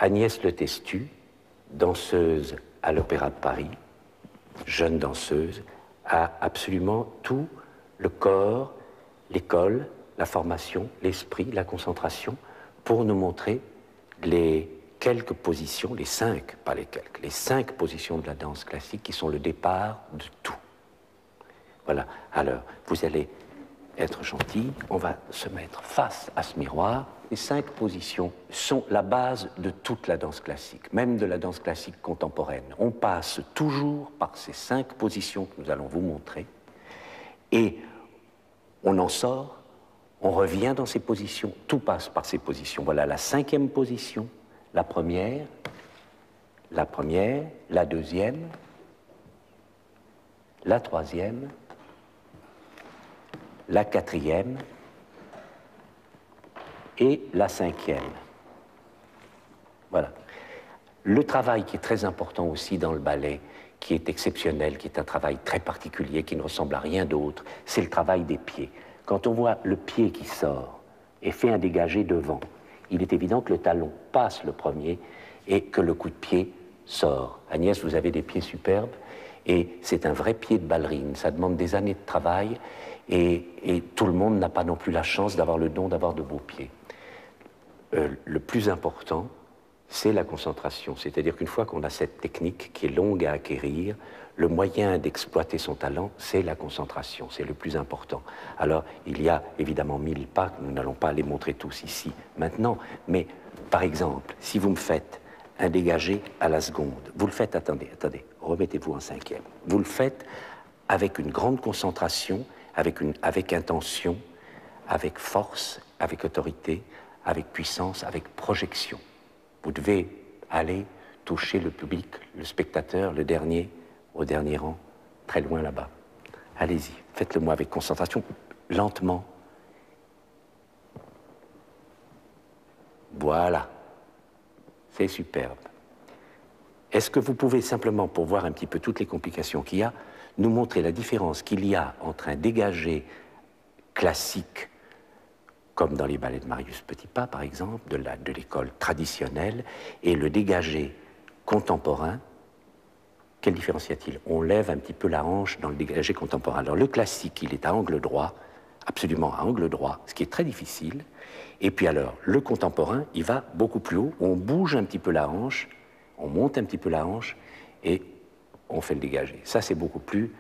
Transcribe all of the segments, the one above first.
Agnès Le Testu, danseuse à l'Opéra de Paris, jeune danseuse, a absolument tout le corps, l'école, la formation, l'esprit, la concentration, pour nous montrer les quelques positions, les 5, pas les quelques, les 5 positions de la danse classique qui sont le départ de tout. Voilà, alors vous allez être gentil, on va se mettre face à ce miroir. Les 5 positions sont la base de toute la danse classique, même de la danse classique contemporaine. On passe toujours par ces 5 positions que nous allons vous montrer, et on en sort, on revient dans ces positions, tout passe par ces positions. Voilà la 5e position, la première, la deuxième, la troisième, la 4e et la 5e. Voilà. Le travail qui est très important aussi dans le ballet, qui est exceptionnel, qui est un travail très particulier, qui ne ressemble à rien d'autre, c'est le travail des pieds. Quand on voit le pied qui sort et fait un dégagé devant, il est évident que le talon passe le premier et que le coup de pied sort. Agnès, vous avez des pieds superbes et c'est un vrai pied de ballerine. Ça demande des années de travail et tout le monde n'a pas non plus la chance d'avoir le don d'avoir de beaux pieds. Le plus important, c'est la concentration. C'est-à-dire qu'une fois qu'on a cette technique qui est longue à acquérir, le moyen d'exploiter son talent, c'est la concentration, c'est le plus important. Alors, il y a évidemment 1000 pas, nous n'allons pas les montrer tous ici maintenant, mais par exemple, si vous me faites un dégagé à la seconde, vous le faites, attendez, remettez-vous en 5e, vous le faites avec une grande concentration, avec intention, avec force, avec autorité, avec puissance, avec projection. Vous devez aller toucher le public, le spectateur, le dernier, au dernier rang, très loin là-bas. Allez-y, faites-le moi avec concentration, lentement. Voilà, c'est superbe. Est-ce que vous pouvez simplement, pour voir un petit peu toutes les complications qu'il y a, nous montrer la différence qu'il y a entre un dégagé classique, comme dans les ballets de Marius Petipa, par exemple, de l'école traditionnelle, et le dégagé contemporain? Quelle différence y a-t-il? On lève un petit peu la hanche dans le dégagé contemporain. Alors le classique, il est à angle droit, absolument à angle droit, ce qui est très difficile. Et puis alors, le contemporain, il va beaucoup plus haut, on bouge un petit peu la hanche, on monte un petit peu la hanche, et on fait le dégagé. Ça, c'est beaucoup plus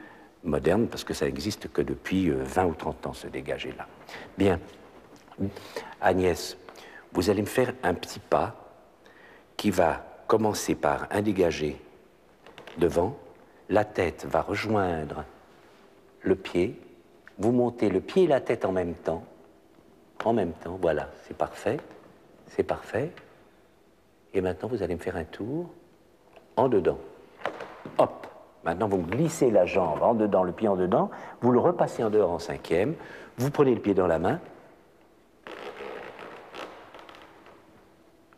moderne, parce que ça n'existe que depuis 20 ou 30 ans, ce dégagé-là. Bien. Agnès, vous allez me faire un petit pas qui va commencer par un dégagé devant, la tête va rejoindre le pied, vous montez le pied et la tête en même temps, voilà, c'est parfait, et maintenant vous allez me faire un tour en dedans, hop, maintenant vous glissez la jambe en dedans, le pied en dedans, vous le repassez en dehors en 5e, vous prenez le pied dans la main,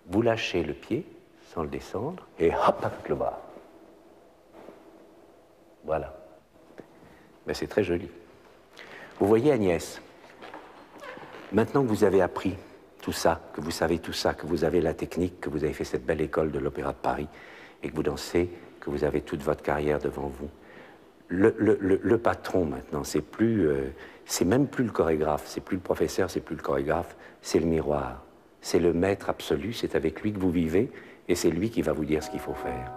vous lâchez le pied sans le descendre et hop avec le bras. Voilà. Mais c'est très joli. Vous voyez Agnès, maintenant que vous avez appris tout ça, que vous savez tout ça, que vous avez la technique, que vous avez fait cette belle école de l'Opéra de Paris et que vous dansez, que vous avez toute votre carrière devant vous, le patron maintenant, c'est même plus le chorégraphe, c'est plus le professeur, c'est plus le chorégraphe, c'est le miroir. C'est le maître absolu, c'est avec lui que vous vivez, et c'est lui qui va vous dire ce qu'il faut faire.